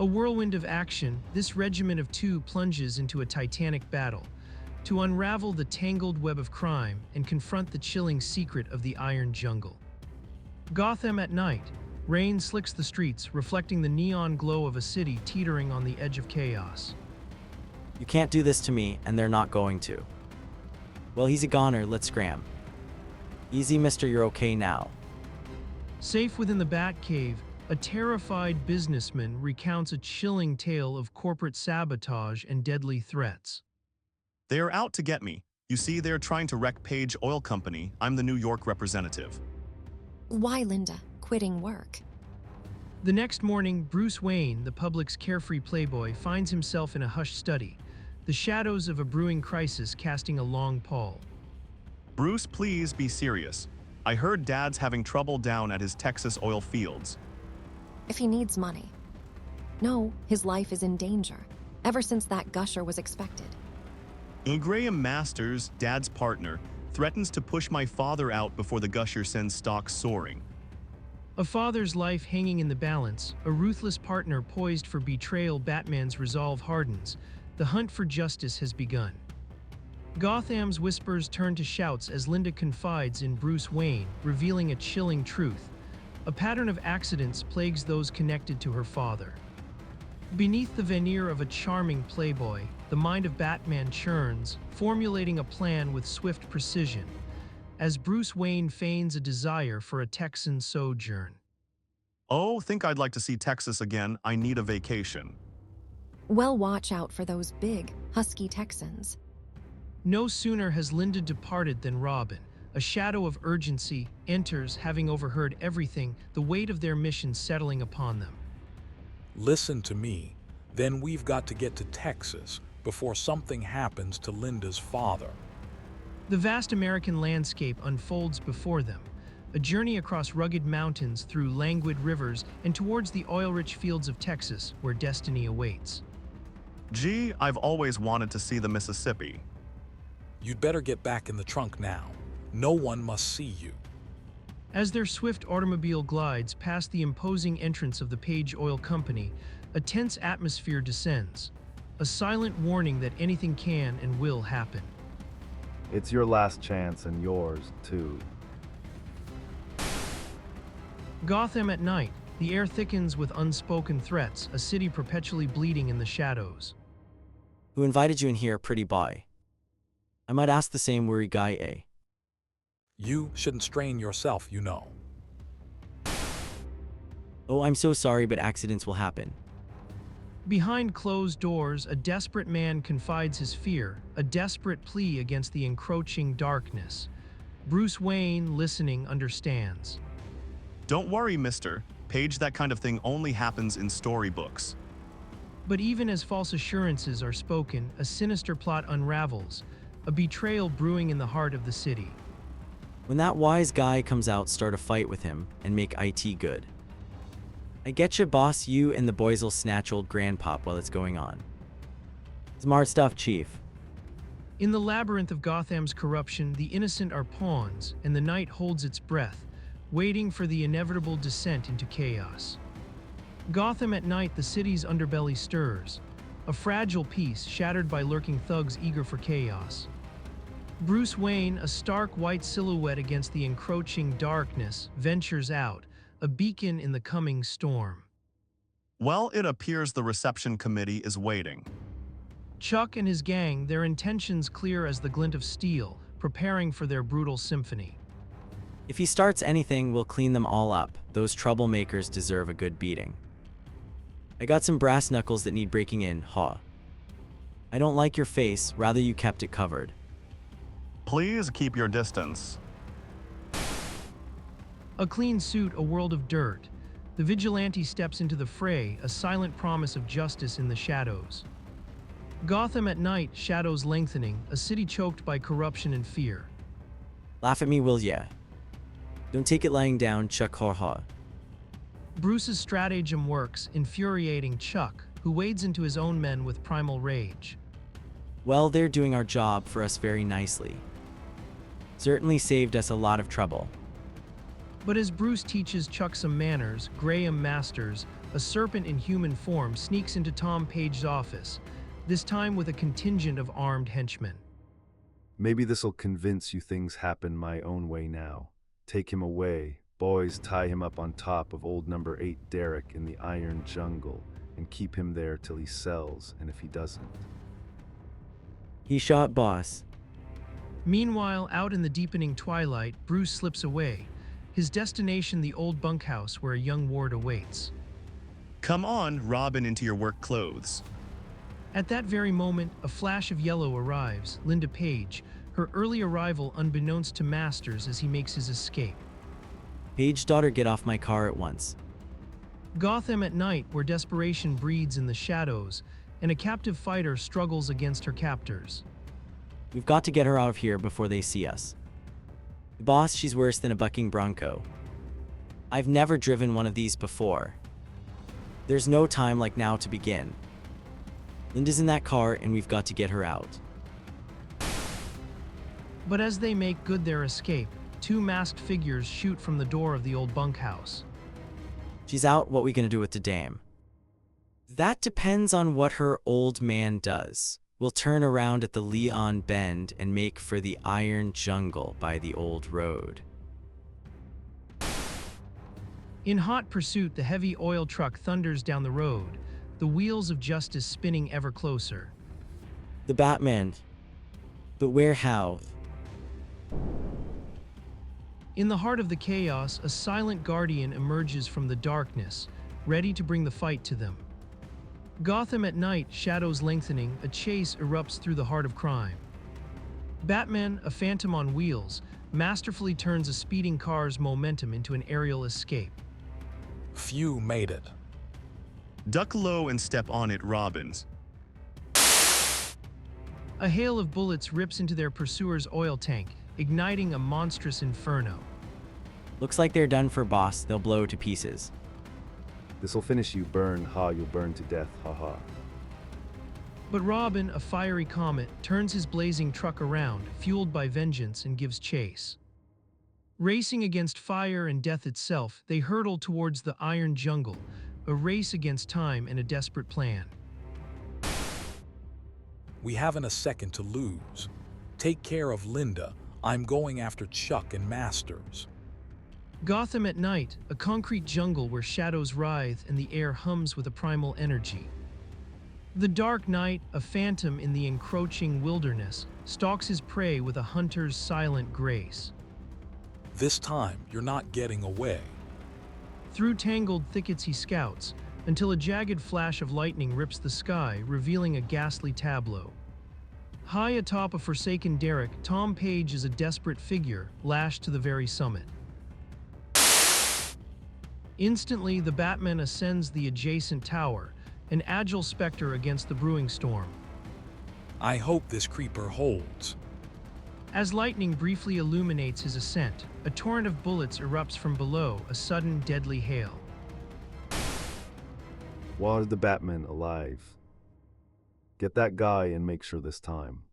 A whirlwind of action, this regiment of two plunges into a titanic battle, to unravel the tangled web of crime and confront the chilling secret of the iron jungle. Gotham at night, rain slicks the streets, reflecting the neon glow of a city teetering on the edge of chaos. You can't do this to me, and they're not going to. Well, he's a goner, let's scram. Easy, mister, you're okay now. Safe within the Batcave, a terrified businessman recounts a chilling tale of corporate sabotage and deadly threats. They are out to get me. You see, they're trying to wreck Page Oil Company. I'm the New York representative. Why, Linda? Quitting work? The next morning, Bruce Wayne, the public's carefree playboy, finds himself in a hushed study, the shadows of a brewing crisis casting a long pall. Bruce, please be serious. I heard Dad's having trouble down at his Texas oil fields. If he needs money. No, his life is in danger, ever since that gusher was expected. Graham Masters, Dad's partner, threatens to push my father out before the gusher sends stocks soaring. A father's life hanging in the balance, a ruthless partner poised for betrayal. Batman's resolve hardens. The hunt for justice has begun. Gotham's whispers turn to shouts as Linda confides in Bruce Wayne, revealing a chilling truth. A pattern of accidents plagues those connected to her father. Beneath the veneer of a charming playboy, the mind of Batman churns, formulating a plan with swift precision, as Bruce Wayne feigns a desire for a Texan sojourn. Oh, think I'd like to see Texas again. I need a vacation. Well, watch out for those big, husky Texans. No sooner has Linda departed than Robin, a shadow of urgency, enters, having overheard everything, the weight of their mission settling upon them. Listen to me. Then we've got to get to Texas before something happens to Linda's father. The vast American landscape unfolds before them, a journey across rugged mountains, through languid rivers, and towards the oil-rich fields of Texas, where destiny awaits. Gee, I've always wanted to see the Mississippi. You'd better get back in the trunk now. No one must see you. As their swift automobile glides past the imposing entrance of the Page Oil Company, a tense atmosphere descends, a silent warning that anything can and will happen. It's your last chance and yours, too. Gotham at night, the air thickens with unspoken threats, a city perpetually bleeding in the shadows. Who invited you in here, pretty boy? I might ask the same worry guy, eh? You shouldn't strain yourself, you know. Oh, I'm so sorry, but accidents will happen. Behind closed doors, a desperate man confides his fear, a desperate plea against the encroaching darkness. Bruce Wayne, listening, understands. Don't worry, mister. Page, that kind of thing only happens in storybooks. But even as false assurances are spoken, a sinister plot unravels, a betrayal brewing in the heart of the city. When that wise guy comes out, start a fight with him and make IT good. I getcha, boss. You and the boys'll snatch old grandpop while it's going on. Smart stuff, Chief. In the labyrinth of Gotham's corruption, the innocent are pawns, and the night holds its breath, waiting for the inevitable descent into chaos. Gotham at night, the city's underbelly stirs, a fragile piece shattered by lurking thugs eager for chaos. Bruce Wayne, a stark white silhouette against the encroaching darkness, ventures out, a beacon in the coming storm. Well, it appears the reception committee is waiting. Chuck and his gang, their intentions clear as the glint of steel, preparing for their brutal symphony. If he starts anything, we'll clean them all up. Those troublemakers deserve a good beating. I got some brass knuckles that need breaking in, ha. I don't like your face, rather you kept it covered. Please keep your distance. A clean suit, a world of dirt. The vigilante steps into the fray, a silent promise of justice in the shadows. Gotham at night, shadows lengthening, a city choked by corruption and fear. Laugh at me, will ya? Don't take it lying down, Chuck, ha ha. Bruce's stratagem works, infuriating Chuck, who wades into his own men with primal rage. Well, they're doing our job for us very nicely. Certainly saved us a lot of trouble. But as Bruce teaches Chuck some manners, Graham Masters, a serpent in human form, sneaks into Tom Page's office, this time with a contingent of armed henchmen. Maybe this'll convince you things happen my own way now. Take him away. Boys, tie him up on top of old number 8 Derek in the Iron Jungle and keep him there till he sells, and if he doesn't. He shot, boss. Meanwhile, out in the deepening twilight, Bruce slips away, his destination the old bunkhouse where a young ward awaits. Come on, Robin, into your work clothes. At that very moment, a flash of yellow arrives, Linda Page, her early arrival unbeknownst to Masters as he makes his escape. Page, daughter, get off my car at once. Gotham at night, where desperation breeds in the shadows, and a captive fighter struggles against her captors. We've got to get her out of here before they see us. Boss, she's worse than a bucking bronco. I've never driven one of these before. There's no time like now to begin. Linda's in that car and we've got to get her out. But as they make good their escape, two masked figures shoot from the door of the old bunkhouse. She's out, what we gonna do with the dame? That depends on what her old man does. We'll turn around at the Leon Bend and make for the Iron Jungle by the old road. In hot pursuit, the heavy oil truck thunders down the road, the wheels of justice spinning ever closer. The Batman. But where, how? In the heart of the chaos, a silent guardian emerges from the darkness, ready to bring the fight to them. Gotham at night, shadows lengthening, a chase erupts through the heart of crime. Batman, a phantom on wheels, masterfully turns a speeding car's momentum into an aerial escape. Few made it. Duck low and step on it, Robins. A hail of bullets rips into their pursuer's oil tank, igniting a monstrous inferno. Looks like they're done for, boss. They'll blow to pieces. This'll finish you, burn, ha, you'll burn to death, ha ha. But Robin, a fiery comet, turns his blazing truck around, fueled by vengeance, and gives chase. Racing against fire and death itself, they hurtle towards the Iron Jungle, a race against time and a desperate plan. We haven't a second to lose. Take care of Linda. I'm going after Chuck and Masters. Gotham at night, a concrete jungle where shadows writhe and the air hums with a primal energy. The Dark Knight, a phantom in the encroaching wilderness, stalks his prey with a hunter's silent grace. This time, you're not getting away. Through tangled thickets he scouts, until a jagged flash of lightning rips the sky, revealing a ghastly tableau. High atop a forsaken derrick, Tom Page is a desperate figure, lashed to the very summit. Instantly, the Batman ascends the adjacent tower, an agile specter against the brewing storm. I hope this creeper holds. As lightning briefly illuminates his ascent, a torrent of bullets erupts from below, a sudden deadly hail. Water the Batman alive. Get that guy and make sure this time.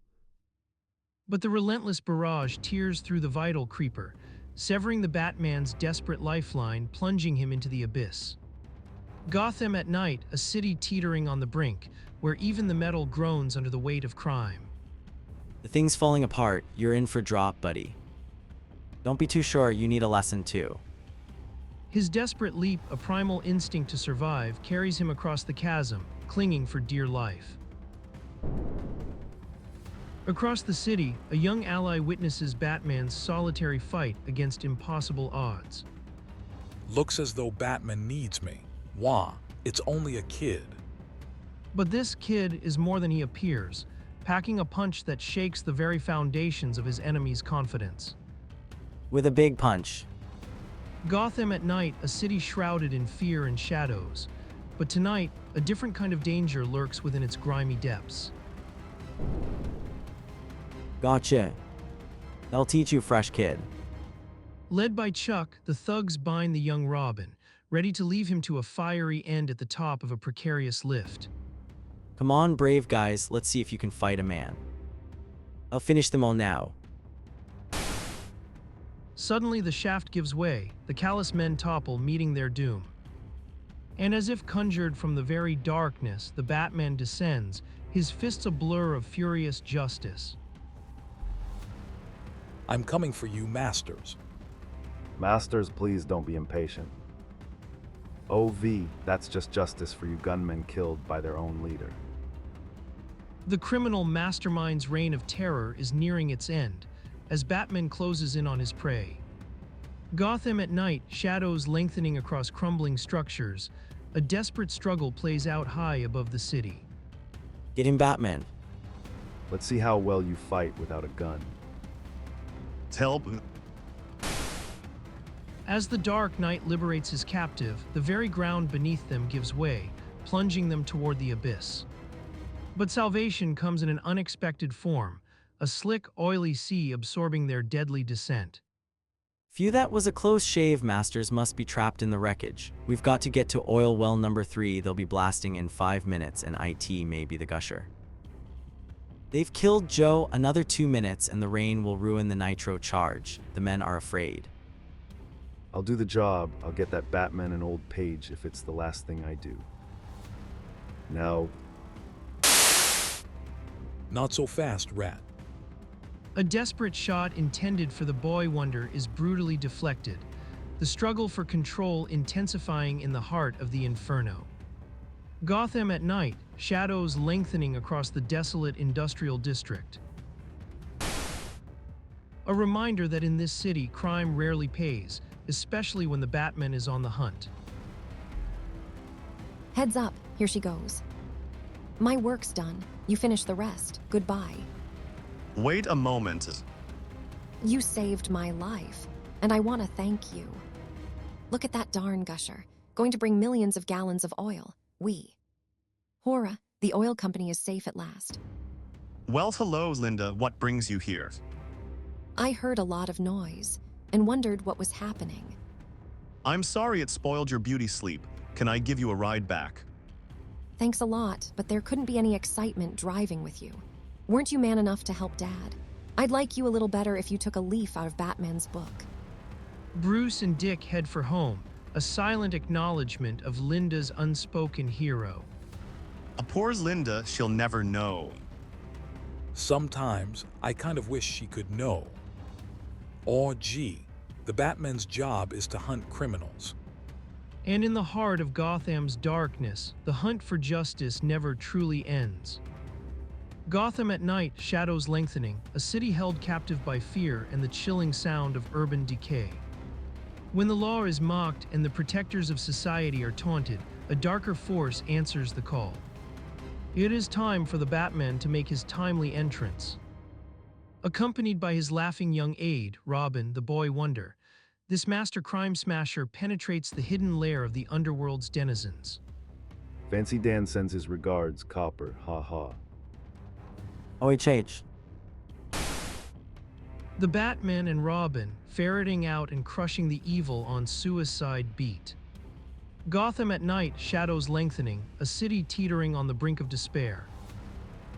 But the relentless barrage tears through the vital creeper, severing the Batman's desperate lifeline, plunging him into the abyss. Gotham at night, a city teetering on the brink, where even the metal groans under the weight of crime. The thing's falling apart. You're in for drop, buddy. Don't be too sure, you need a lesson too. His desperate leap, a primal instinct to survive, carries him across the chasm, clinging for dear life. Across the city, a young ally witnesses Batman's solitary fight against impossible odds. Looks as though Batman needs me. Wah, it's only a kid. But this kid is more than he appears, packing a punch that shakes the very foundations of his enemy's confidence. With a big punch. Gotham at night, a city shrouded in fear and shadows. But tonight, a different kind of danger lurks within its grimy depths. Gotcha. That'll teach you, fresh kid. Led by Chuck, the thugs bind the young Robin, ready to leave him to a fiery end at the top of a precarious lift. Come on, brave guys, let's see if you can fight a man. I'll finish them all now. Suddenly, the shaft gives way, the callous men topple, meeting their doom. And as if conjured from the very darkness, the Batman descends, his fists a blur of furious justice. I'm coming for you, Masters. Masters, please don't be impatient. OV, that's just justice for you gunmen killed by their own leader. The criminal mastermind's reign of terror is nearing its end, as Batman closes in on his prey. Gotham at night, shadows lengthening across crumbling structures, a desperate struggle plays out high above the city. Get him, Batman. Let's see how well you fight without a gun. Help. As the Dark Knight liberates his captive, the very ground beneath them gives way, plunging them toward the abyss. But salvation comes in an unexpected form, a slick, oily sea absorbing their deadly descent. Phew, that was a close shave. Masters must be trapped in the wreckage. We've got to get to oil well number 3. They'll be blasting in 5 minutes, and IT may be the gusher. They've killed Joe. Another 2 minutes and the rain will ruin the nitro charge. The men are afraid. I'll do the job. I'll get that Batman and old Page if it's the last thing I do. Now, Not so fast, Rat. A desperate shot intended for the Boy Wonder is brutally deflected, the struggle for control intensifying in the heart of the inferno. Gotham at night, shadows lengthening across the desolate industrial district. A reminder that in this city, crime rarely pays, especially when the Batman is on the hunt. Heads up, here she goes. My work's done. You finish the rest. Goodbye. Wait a moment. You saved my life, and I want to thank you. Look at that darn gusher, going to bring millions of gallons of oil. Hora, the oil company is safe at last. Well, hello, Linda. What brings you here? I heard a lot of noise and wondered what was happening. I'm sorry it spoiled your beauty sleep. Can I give you a ride back? Thanks a lot, but there couldn't be any excitement driving with you. Weren't you man enough to help Dad? I'd like you a little better if you took a leaf out of Batman's book. Bruce and Dick head for home, a silent acknowledgement of Linda's unspoken hero. A poor Linda, she'll never know. Sometimes I kind of wish she could know. Or gee, the Batman's job is to hunt criminals. And in the heart of Gotham's darkness, the hunt for justice never truly ends. Gotham at night, shadows lengthening, a city held captive by fear and the chilling sound of urban decay. When the law is mocked and the protectors of society are taunted, a darker force answers the call. It is time for the Batman to make his timely entrance. Accompanied by his laughing young aide, Robin, the Boy Wonder, this master crime smasher penetrates the hidden lair of the underworld's denizens. Fancy Dan sends his regards, Copper, ha ha. OHH. The Batman and Robin, ferreting out and crushing the evil on Suicide Beat. Gotham at night, shadows lengthening, a city teetering on the brink of despair.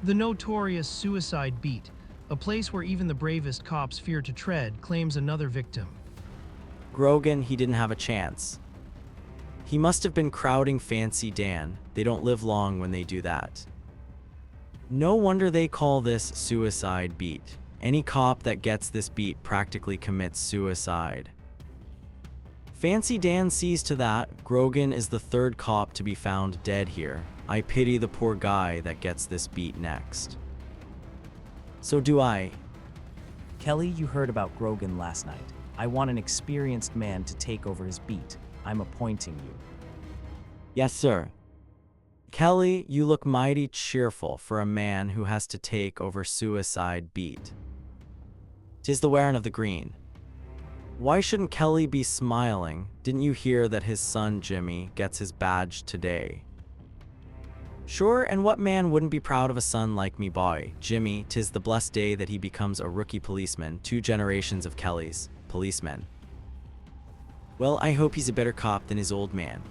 The notorious Suicide Beat, a place where even the bravest cops fear to tread, claims another victim. Grogan, he didn't have a chance. He must have been crowding Fancy Dan. They don't live long when they do that. No wonder they call this Suicide Beat. Any cop that gets this beat practically commits suicide. Fancy Dan sees to that. Grogan is the third cop to be found dead here. I pity the poor guy that gets this beat next. So do I. Kelly, you heard about Grogan last night. I want an experienced man to take over his beat. I'm appointing you. Yes, sir. Kelly, you look mighty cheerful for a man who has to take over Suicide Beat. 'Tis the wearing of the green. Why shouldn't Kelly be smiling? Didn't you hear that his son Jimmy gets his badge today? Sure, and what man wouldn't be proud of a son like me boy, Jimmy? 'Tis the blessed day that he becomes a rookie policeman, 2 generations of Kellys, policemen. Well, I hope he's a better cop than his old man.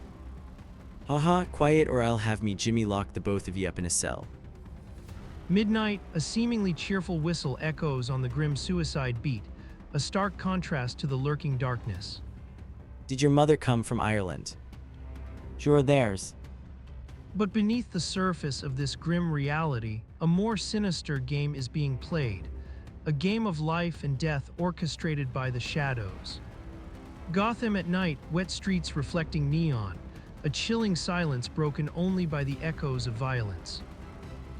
Haha, quiet or I'll have me Jimmy lock the both of you up in a cell. Midnight, a seemingly cheerful whistle echoes on the grim Suicide Beat, a stark contrast to the lurking darkness. Did your mother come from Ireland? Sure, theirs. But beneath the surface of this grim reality, a more sinister game is being played, a game of life and death orchestrated by the shadows. Gotham at night, wet streets reflecting neon, a chilling silence broken only by the echoes of violence.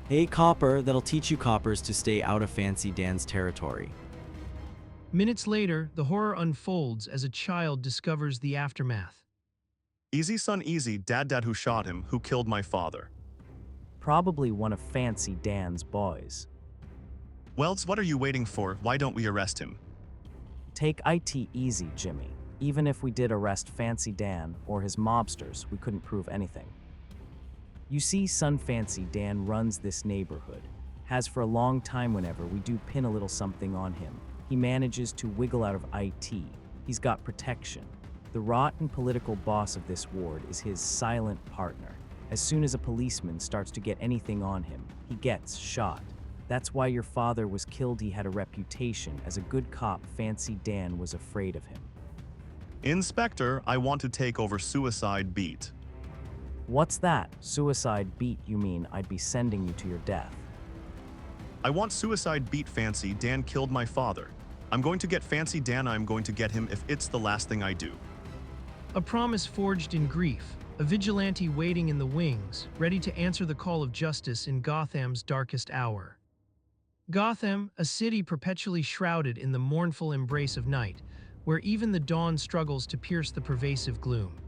Hey, Copper, that'll teach you coppers to stay out of Fancy Dan's territory. Minutes later, the horror unfolds as a child discovers the aftermath. Easy, son, easy. Dad who shot him, who killed my father. Probably one of Fancy Dan's boys. Wells, what are you waiting for? Why don't we arrest him? Take it easy, Jimmy. Even if we did arrest Fancy Dan or his mobsters, we couldn't prove anything. You see, son Fancy Dan runs this neighborhood. Has for a long time. Whenever we do pin a little something on him, he manages to wiggle out of IT. He's got protection. The rotten political boss of this ward is his silent partner. As soon as a policeman starts to get anything on him, he gets shot. That's why your father was killed. He had a reputation. As a good cop, Fancy Dan was afraid of him. Inspector, I want to take over Suicide Beat. What's that? Suicide Beat, you mean I'd be sending you to your death? I want Suicide Beat. Fancy Dan killed my father. I'm going to get Fancy Dan. I'm going to get him if it's the last thing I do. A promise forged in grief, a vigilante waiting in the wings, ready to answer the call of justice in Gotham's darkest hour. Gotham, a city perpetually shrouded in the mournful embrace of night, where even the dawn struggles to pierce the pervasive gloom.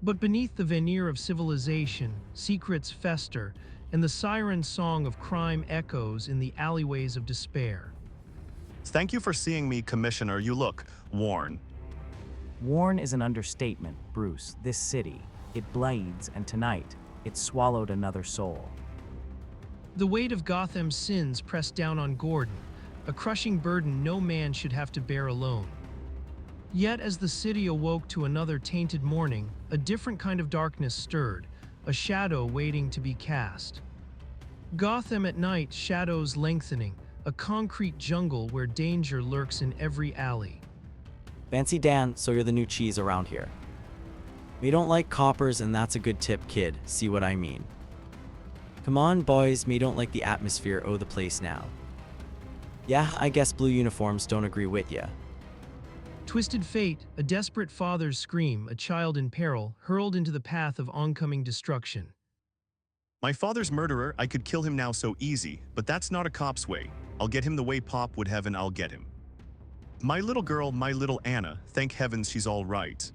But beneath the veneer of civilization, secrets fester, and the siren song of crime echoes in the alleyways of despair. Thank you for seeing me, Commissioner. You look worn. Worn is an understatement, Bruce. This city, it bleeds, and tonight, it swallowed another soul. The weight of Gotham's sins pressed down on Gordon, a crushing burden no man should have to bear alone. Yet as the city awoke to another tainted morning, a different kind of darkness stirred, a shadow waiting to be cast. Gotham at night, shadows lengthening, a concrete jungle where danger lurks in every alley. Fancy Dan, so you're the new cheese around here. We don't like coppers, and that's a good tip, kid. See what I mean? Come on, boys, me don't like the atmosphere o' the place now. Yeah, I guess blue uniforms don't agree with ya. Twisted fate, a desperate father's scream, a child in peril, hurled into the path of oncoming destruction. My father's murderer, I could kill him now so easy, but that's not a cop's way. I'll get him the way Pop would have, and I'll get him. My little girl, my little Anna, thank heavens she's all right.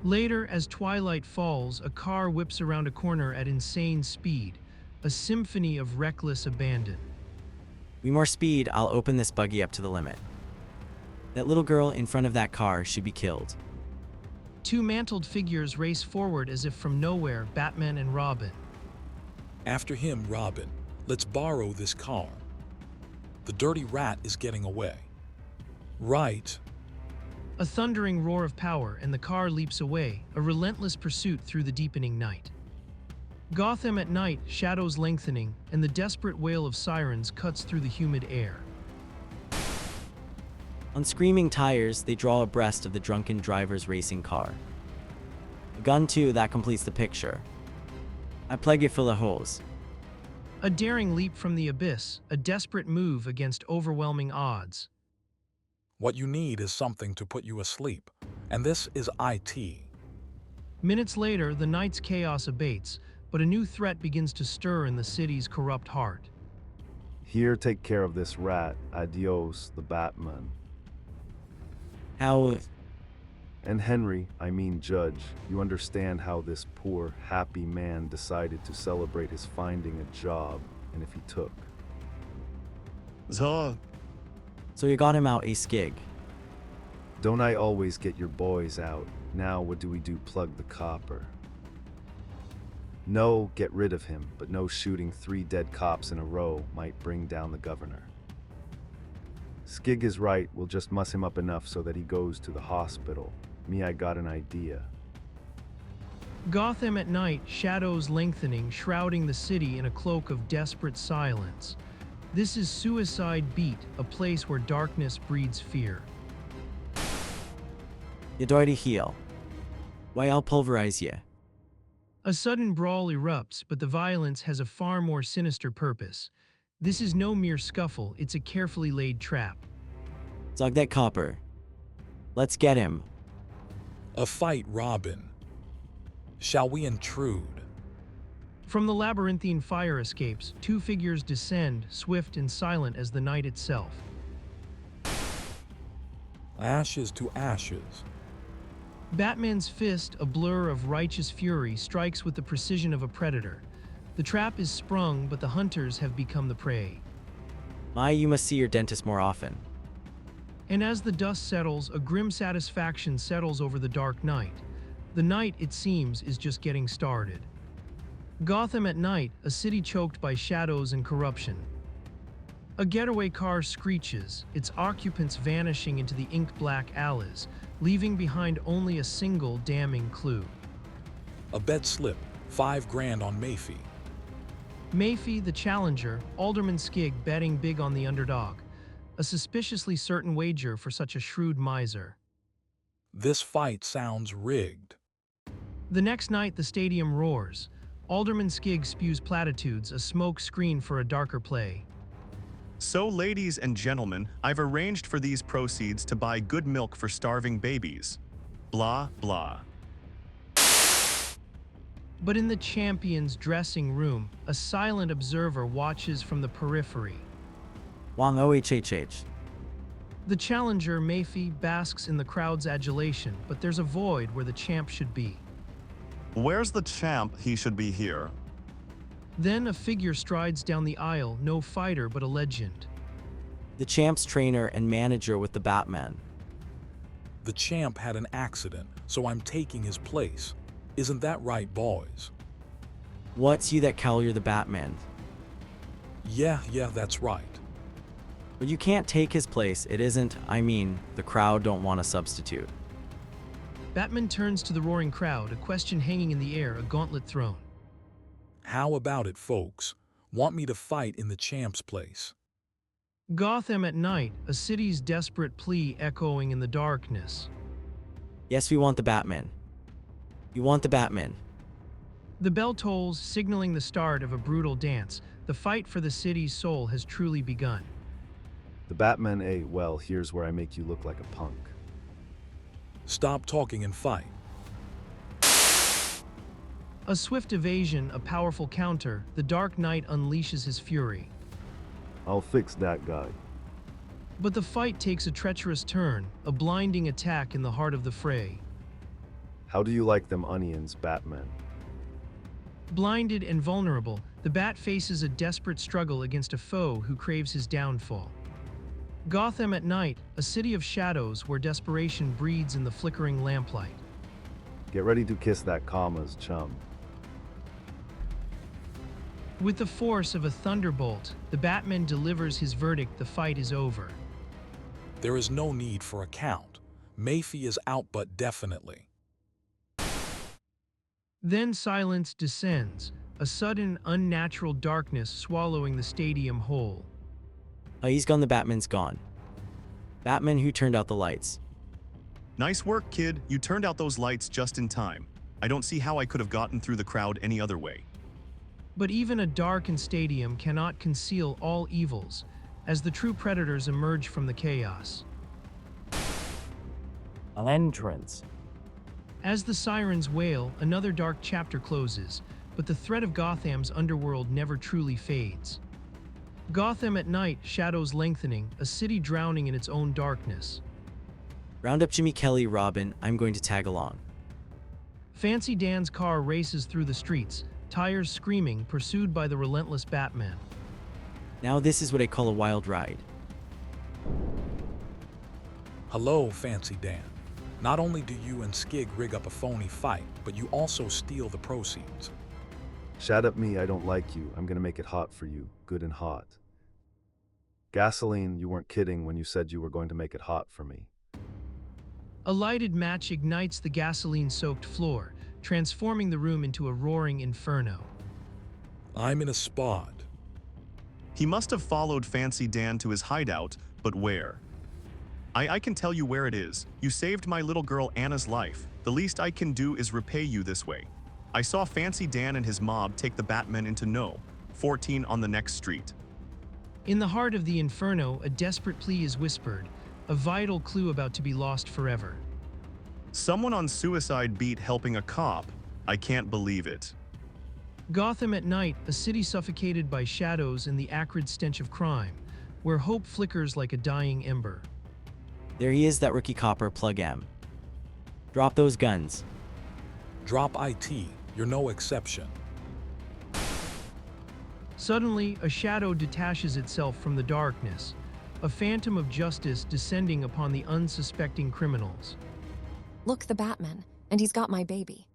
Later, as twilight falls, a car whips around a corner at insane speed, a symphony of reckless abandon. We more speed, I'll open this buggy up to the limit. That little girl in front of that car should be killed. Two mantled figures race forward as if from nowhere, Batman and Robin. After him, Robin. Let's borrow this car. The dirty rat is getting away. Right. A thundering roar of power, and the car leaps away, a relentless pursuit through the deepening night. Gotham at night, shadows lengthening, and the desperate wail of sirens cuts through the humid air. On screaming tires, they draw abreast of the drunken driver's racing car. A gun too, that completes the picture. I plague you full of holes. A daring leap from the abyss, a desperate move against overwhelming odds. What you need is something to put you asleep, and this is IT. Minutes later, the night's chaos abates, but a new threat begins to stir in the city's corrupt heart. Here, take care of this rat. Adios, the Batman. How? And Henry, I mean Judge, you understand how this poor, happy man decided to celebrate his finding a job, and if he took. So, So you got him out, a skig. Don't I always get your boys out? Now what do we do? Plug the copper. No, get rid of him, but no shooting 3 dead cops in a row might bring down the governor. Skig is right, we'll just muss him up enough so that he goes to the hospital. Me, I got an idea. Gotham at night, shadows lengthening, shrouding the city in a cloak of desperate silence. This is Suicide Beat, a place where darkness breeds fear. You doity heal. Why, I'll pulverize ye. A sudden brawl erupts, but the violence has a far more sinister purpose. This is no mere scuffle, it's a carefully laid trap. Zog that copper. Let's get him. A fight, Robin. Shall we intrude? From the labyrinthine fire escapes, 2 figures descend, swift and silent as the night itself. Ashes to ashes. Batman's fist, a blur of righteous fury, strikes with the precision of a predator. The trap is sprung, but the hunters have become the prey. My, you must see your dentist more often. And as the dust settles, a grim satisfaction settles over the dark night. The night, it seems, is just getting started. Gotham at night, a city choked by shadows and corruption. A getaway car screeches, its occupants vanishing into the ink-black alleys, leaving behind only a single damning clue. A bed slip, $5 grand on Mayfie. Mayfie, the challenger, Alderman Skig betting big on the underdog. A suspiciously certain wager for such a shrewd miser. This fight sounds rigged. The next night, the stadium roars. Alderman Skig spews platitudes, a smoke screen for a darker play. So, ladies and gentlemen, I've arranged for these proceeds to buy good milk for starving babies. Blah, blah. But in the champion's dressing room, a silent observer watches from the periphery. Wang OHHH. The challenger, Mayfie, basks in the crowd's adulation, but there's a void where the champ should be. Where's the champ? He should be here. Then a figure strides down the aisle, no fighter but a legend. The champ's trainer and manager with the Batman. The champ had an accident, so I'm taking his place. Isn't that right, boys? What's you that call you're the Batman? Yeah, that's right. But you can't take his place. It isn't, the crowd don't want a substitute. Batman turns to the roaring crowd, a question hanging in the air, a gauntlet thrown. How about it, folks? Want me to fight in the champ's place? Gotham at night, a city's desperate plea echoing in the darkness. Yes, we want the Batman. You want the Batman. The bell tolls, signaling the start of a brutal dance. The fight for the city's soul has truly begun. The Batman, well, here's where I make you look like a punk. Stop talking and fight. A swift evasion, a powerful counter, the Dark Knight unleashes his fury. I'll fix that guy. But the fight takes a treacherous turn, a blinding attack in the heart of the fray. How do you like them onions, Batman? Blinded and vulnerable, the Bat faces a desperate struggle against a foe who craves his downfall. Gotham at night, a city of shadows where desperation breeds in the flickering lamplight. Get ready to kiss that commas, chum. With the force of a thunderbolt, the Batman delivers his verdict: the fight is over. There is no need for a count. Mayfie is out, but definitely. Then silence descends, a sudden, unnatural darkness swallowing the stadium whole. He's gone, the Batman's gone. Batman, who turned out the lights? Nice work, kid. You turned out those lights just in time. I don't see how I could have gotten through the crowd any other way. But even a darkened stadium cannot conceal all evils, as the true predators emerge from the chaos. An entrance. As the sirens wail, another dark chapter closes, but the threat of Gotham's underworld never truly fades. Gotham at night, shadows lengthening, a city drowning in its own darkness. Round up Jimmy, Kelly, Robin, I'm going to tag along. Fancy Dan's car races through the streets, tires screaming, pursued by the relentless Batman. Now this is what I call a wild ride. Hello, Fancy Dan. Not only do you and Skig rig up a phony fight, but you also steal the proceeds. Shut up me, I don't like you. I'm gonna make it hot for you, good and hot. Gasoline, you weren't kidding when you said you were going to make it hot for me. A lighted match ignites the gasoline-soaked floor, transforming the room into a roaring inferno. I'm in a spot. He must have followed Fancy Dan to his hideout, but where? I can tell you where it is. You saved my little girl Anna's life. The least I can do is repay you this way. I saw Fancy Dan and his mob take the Batman into No. 14 on the next street. In the heart of the inferno, a desperate plea is whispered, a vital clue about to be lost forever. Someone on suicide beat helping a cop. I can't believe it. Gotham at night, a city suffocated by shadows and the acrid stench of crime, where hope flickers like a dying ember. There he is, that rookie copper, Plug M. Drop those guns. Drop IT. You're no exception. Suddenly, a shadow detaches itself from the darkness, a phantom of justice descending upon the unsuspecting criminals. Look, the Batman, and he's got my baby.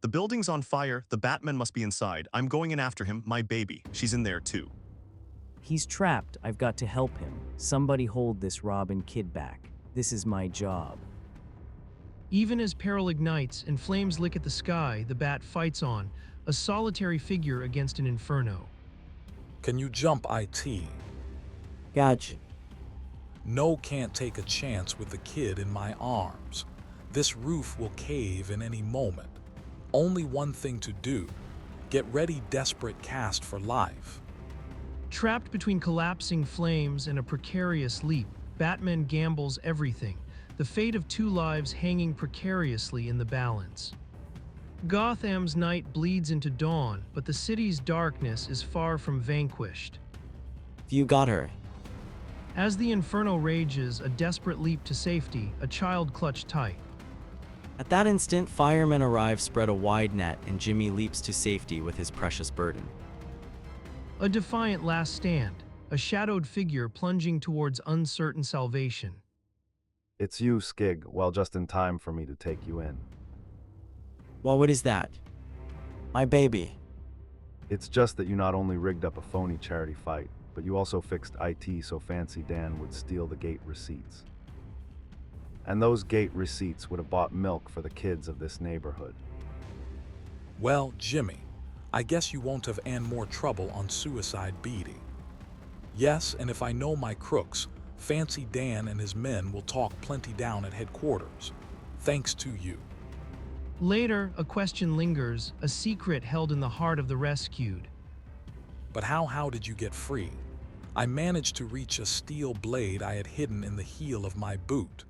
The building's on fire. The Batman must be inside. I'm going in after him. My baby. She's in there too. He's trapped. I've got to help him. Somebody hold this Robin kid back. This is my job. Even as peril ignites and flames lick at the sky, the Bat fights on, a solitary figure against an inferno. Can you jump IT? Gotcha. No, can't take a chance with the kid in my arms. This roof will cave in any moment. Only one thing to do. Get ready, desperate cast for life. Trapped between collapsing flames and a precarious leap, Batman gambles everything, the fate of two lives hanging precariously in the balance. Gotham's night bleeds into dawn, but the city's darkness is far from vanquished. You got her. As the inferno rages, a desperate leap to safety, a child clutched tight. At that instant, firemen arrive, spread a wide net, and Jimmy leaps to safety with his precious burden. A defiant last stand, a shadowed figure plunging towards uncertain salvation. It's you, Skig, well, just in time for me to take you in. Well, what is that? My baby. It's just that you not only rigged up a phony charity fight, but you also fixed IT so Fancy Dan would steal the gate receipts. And those gate receipts would have bought milk for the kids of this neighborhood. Well, Jimmy, I guess you won't have any more trouble on suicide beating. Yes, and if I know my crooks, Fancy Dan and his men will talk plenty down at headquarters. Thanks to you. Later, a question lingers, a secret held in the heart of the rescued. But how did you get free? I managed to reach a steel blade I had hidden in the heel of my boot.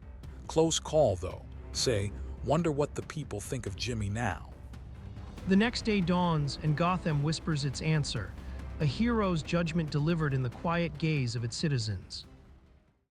Close call, though. Say, wonder what the people think of Jimmy now. The next day dawns, and Gotham whispers its answer, a hero's judgment delivered in the quiet gaze of its citizens.